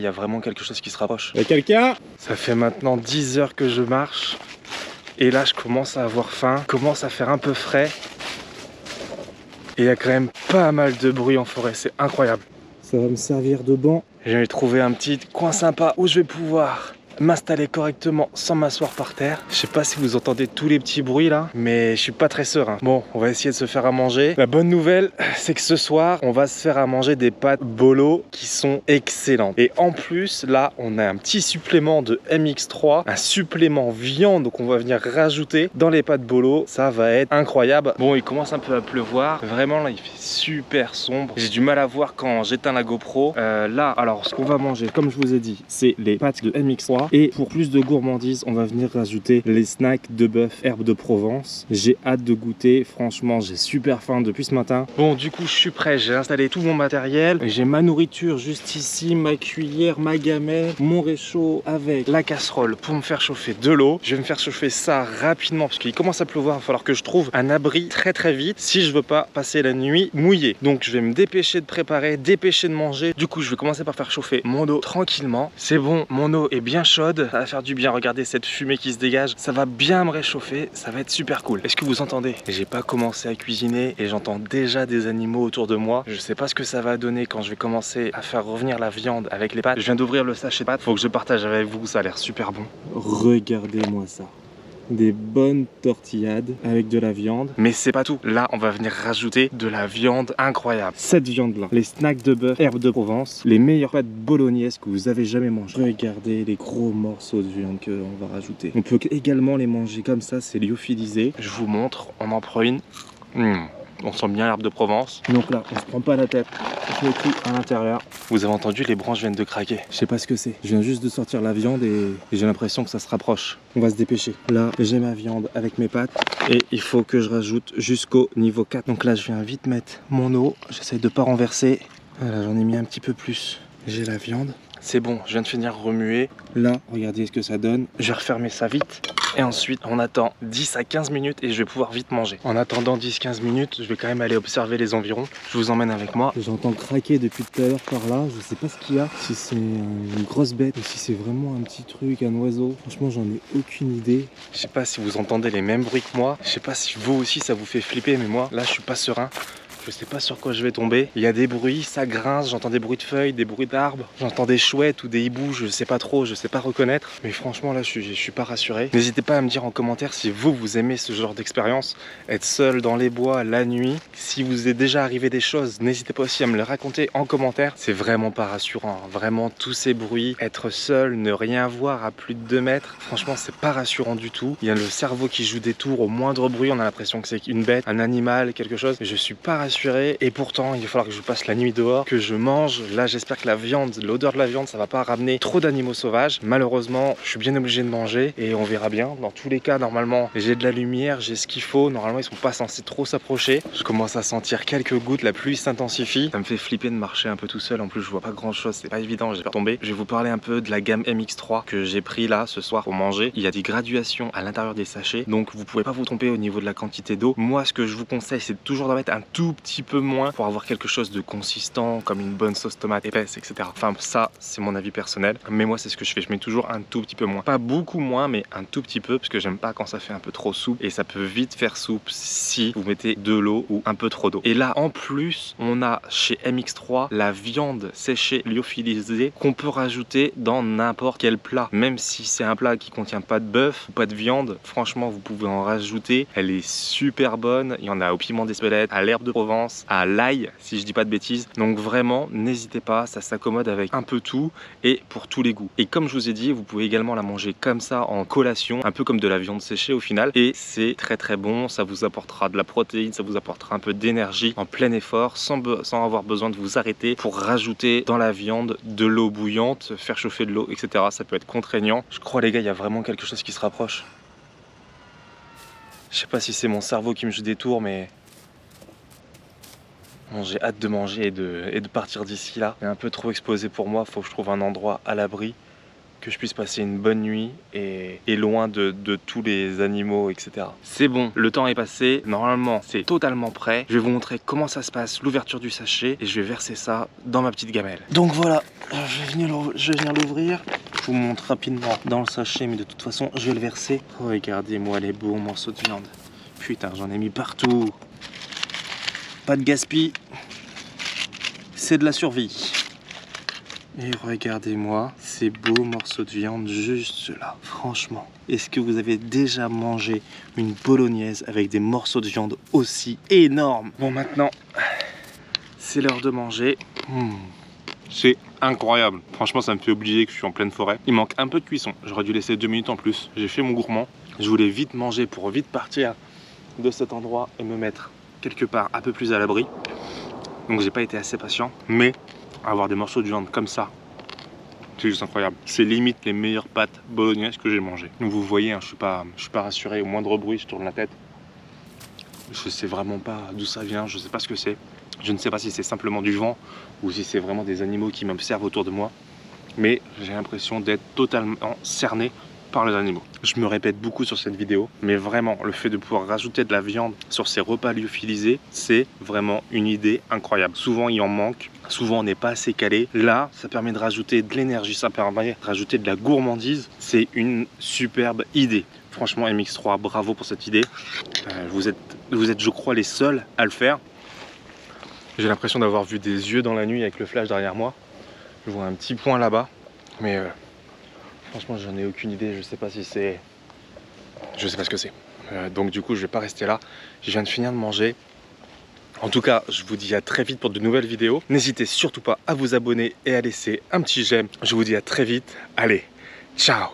Il y a vraiment quelque chose qui se rapproche. Y'a quelqu'un? Ça fait maintenant 10 heures que je marche. Et là, je commence à avoir faim. Commence à faire un peu frais. Et il y a quand même pas mal de bruit en forêt. C'est incroyable. Ça va me servir de banc. J'ai trouvé un petit coin sympa où je vais pouvoir m'installer correctement sans m'asseoir par terre. Je sais pas si vous entendez tous les petits bruits là, mais je suis pas très serein. Bon, on va essayer de se faire à manger. La bonne nouvelle, c'est que ce soir, on va se faire à manger des pâtes bolo qui sont excellentes. Et en plus, là, on a un petit supplément de MX3, un supplément viande qu'on va venir rajouter dans les pâtes bolo. Ça va être incroyable. Bon, il commence un peu à pleuvoir. Vraiment, là, il fait super sombre. J'ai du mal à voir quand j'éteins la GoPro. Là, alors, ce qu'on va manger, comme je vous ai dit, c'est les pâtes de MX3. Et pour plus de gourmandise, on va venir rajouter les snacks de bœuf herbe de Provence. J'ai hâte de goûter, franchement j'ai super faim depuis ce matin. Bon, du coup je suis prêt, j'ai installé tout mon matériel. J'ai ma nourriture juste ici, ma cuillère, ma gamelle, mon réchaud avec la casserole pour me faire chauffer de l'eau. Je vais me faire chauffer ça rapidement parce qu'il commence à pleuvoir, il va falloir que je trouve un abri très vite si je veux pas passer la nuit mouillé. Donc je vais me dépêcher de préparer, dépêcher de manger. Du coup je vais commencer par faire chauffer mon eau tranquillement. C'est bon, mon eau est bien chaude. Ça va faire du bien, regardez cette fumée qui se dégage. Ça va bien me réchauffer, ça va être super cool. Est-ce que vous entendez? J'ai pas commencé à cuisiner et j'entends déjà des animaux autour de moi. Je sais pas ce que ça va donner quand je vais commencer à faire revenir la viande avec les pâtes. Je viens d'ouvrir le sachet de pâtes, faut que je partage avec vous, ça a l'air super bon. Regardez-moi ça. Des bonnes tortillades avec de la viande. Mais c'est pas tout. Là, on va venir rajouter de la viande incroyable. Cette viande-là, les snacks de bœuf herbe de Provence, les meilleures pâtes bolognaises que vous avez jamais mangées. Regardez les gros morceaux de viande qu'on va rajouter. On peut également les manger comme ça, c'est lyophilisé. Je vous montre, on en prend une. On sent bien l'herbe de Provence. Donc là, on se prend pas la tête. On met tout à l'intérieur. Vous avez entendu, les branches viennent de craquer. Je sais pas ce que c'est. Je viens juste de sortir la viande et j'ai l'impression que ça se rapproche. On va se dépêcher. Là, j'ai ma viande avec mes pâtes et il faut que je rajoute jusqu'au niveau 4. Donc là, je viens vite mettre mon eau. J'essaye de pas renverser. Voilà, j'en ai mis un petit peu plus. J'ai la viande. C'est bon, je viens de finir remuer. Là, regardez ce que ça donne. Je vais refermer ça vite. Et ensuite, on attend 10 à 15 minutes et je vais pouvoir vite manger. En attendant 10-15 minutes, je vais quand même aller observer les environs. Je vous emmène avec moi. J'entends craquer depuis tout à l'heure par là. Je sais pas ce qu'il y a. Si c'est une grosse bête ou si c'est vraiment un petit truc, un oiseau. Franchement, j'en ai aucune idée. Je sais pas si vous entendez les mêmes bruits que moi. Je sais pas si vous aussi ça vous fait flipper, mais moi, là, je suis pas serein. Je sais pas sur quoi je vais tomber. Il y a des bruits, ça grince, j'entends des bruits de feuilles, des bruits d'arbres. J'entends des chouettes ou des hiboux, je sais pas trop, je sais pas reconnaître. Mais franchement là je suis pas rassuré. N'hésitez pas à me dire en commentaire si vous aimez ce genre d'expérience. Être seul dans les bois la nuit. Si vous est déjà arrivé des choses, n'hésitez pas aussi à me le raconter en commentaire. C'est vraiment pas rassurant, hein. Vraiment tous ces bruits. Être seul, ne rien voir à plus de 2 mètres. Franchement c'est pas rassurant du tout. Il y a le cerveau qui joue des tours au moindre bruit. On a l'impression que c'est une bête, un animal, quelque chose. Je suis pas rassuré. Et pourtant il va falloir que je passe la nuit dehors, que je mange. Là j'espère que la viande, l'odeur de la viande, ça va pas ramener trop d'animaux sauvages. Malheureusement je suis bien obligé de manger et on verra bien. Dans tous les cas normalement j'ai de la lumière, j'ai ce qu'il faut. Normalement ils sont pas censés trop s'approcher. Je commence à sentir quelques gouttes, la pluie s'intensifie. Ça me fait flipper de marcher un peu tout seul. En plus je vois pas grand chose, c'est pas évident, j'ai peur de tomber. Je vais vous parler un peu de la gamme MX3 que j'ai pris là ce soir pour manger. Il y a des graduations à l'intérieur des sachets, donc vous pouvez pas vous tromper au niveau de la quantité d'eau. Moi ce que je vous conseille c'est toujours d'en mettre un tout petit peu moins pour avoir quelque chose de consistant comme une bonne sauce tomate épaisse, etc. Enfin ça c'est mon avis personnel, mais moi c'est ce que je fais, je mets toujours un tout petit peu moins, pas beaucoup moins mais un tout petit peu, parce que j'aime pas quand ça fait un peu trop soupe et ça peut vite faire soupe si vous mettez de l'eau ou un peu trop d'eau. Et là en plus on a chez MX3 la viande séchée lyophilisée qu'on peut rajouter dans n'importe quel plat, même si c'est un plat qui contient pas de bœuf ou pas de viande, franchement vous pouvez en rajouter, elle est super bonne. Il y en a au piment d'Espelette, à l'herbe de Provence, à l'ail si je dis pas de bêtises. Donc vraiment n'hésitez pas, ça s'accommode avec un peu tout et pour tous les goûts. Et comme je vous ai dit, vous pouvez également la manger comme ça en collation, un peu comme de la viande séchée au final, et c'est très bon. Ça vous apportera de la protéine, ça vous apportera un peu d'énergie en plein effort sans avoir besoin de vous arrêter pour rajouter dans la viande de l'eau bouillante, faire chauffer de l'eau, etc. Ça peut être contraignant. Je crois les gars, il y a vraiment quelque chose qui se rapproche. Je sais pas si c'est mon cerveau qui me joue des tours, mais bon, j'ai hâte de manger et de partir d'ici là. C'est un peu trop exposé pour moi, faut que je trouve un endroit à l'abri que je puisse passer une bonne nuit et loin de tous les animaux, etc. C'est bon, le temps est passé. Normalement, c'est totalement prêt. Je vais vous montrer comment ça se passe, l'ouverture du sachet, et je vais verser ça dans ma petite gamelle. Donc voilà, je vais venir l'ouvrir. Je vous montre rapidement dans le sachet, mais de toute façon, je vais le verser. Regardez-moi les beaux morceaux de viande. Putain, j'en ai mis partout. Pas de gaspille. C'est de la survie. Et regardez-moi ces beaux morceaux de viande juste là. Franchement, est-ce que vous avez déjà mangé une bolognaise avec des morceaux de viande aussi énormes? Bon, maintenant, c'est l'heure de manger. C'est incroyable. Franchement, ça me fait oublier que je suis en pleine forêt. Il manque un peu de cuisson. J'aurais dû laisser 2 minutes en plus. J'ai fait mon gourmand. Je voulais vite manger pour vite partir de cet endroit et me mettre quelque part un peu plus à l'abri. Donc j'ai pas été assez patient. Mais avoir des morceaux de viande comme ça, c'est juste incroyable. C'est limite les meilleures pâtes bolognaises que j'ai mangées. Donc vous voyez, hein, je suis pas rassuré. Au moindre bruit, je tourne la tête. Je sais vraiment pas d'où ça vient. Je sais pas ce que c'est. Je ne sais pas si c'est simplement du vent ou si c'est vraiment des animaux qui m'observent autour de moi. Mais j'ai l'impression d'être totalement cerné par les animaux. Je me répète beaucoup sur cette vidéo, mais vraiment, le fait de pouvoir rajouter de la viande sur ces repas lyophilisés, c'est vraiment une idée incroyable. Souvent, il en manque. Souvent, on n'est pas assez calé. Là, ça permet de rajouter de l'énergie, ça permet de rajouter de la gourmandise. C'est une superbe idée. Franchement, MX3, bravo pour cette idée. Vous êtes, je crois, les seuls à le faire. J'ai l'impression d'avoir vu des yeux dans la nuit avec le flash derrière moi. Je vois un petit point là-bas, mais franchement, j'en ai aucune idée. Je sais pas si c'est... Je sais pas ce que c'est. Donc du coup, je vais pas rester là. Je viens de finir de manger. En tout cas, je vous dis à très vite pour de nouvelles vidéos. N'hésitez surtout pas à vous abonner et à laisser un petit j'aime. Je vous dis à très vite. Allez, ciao!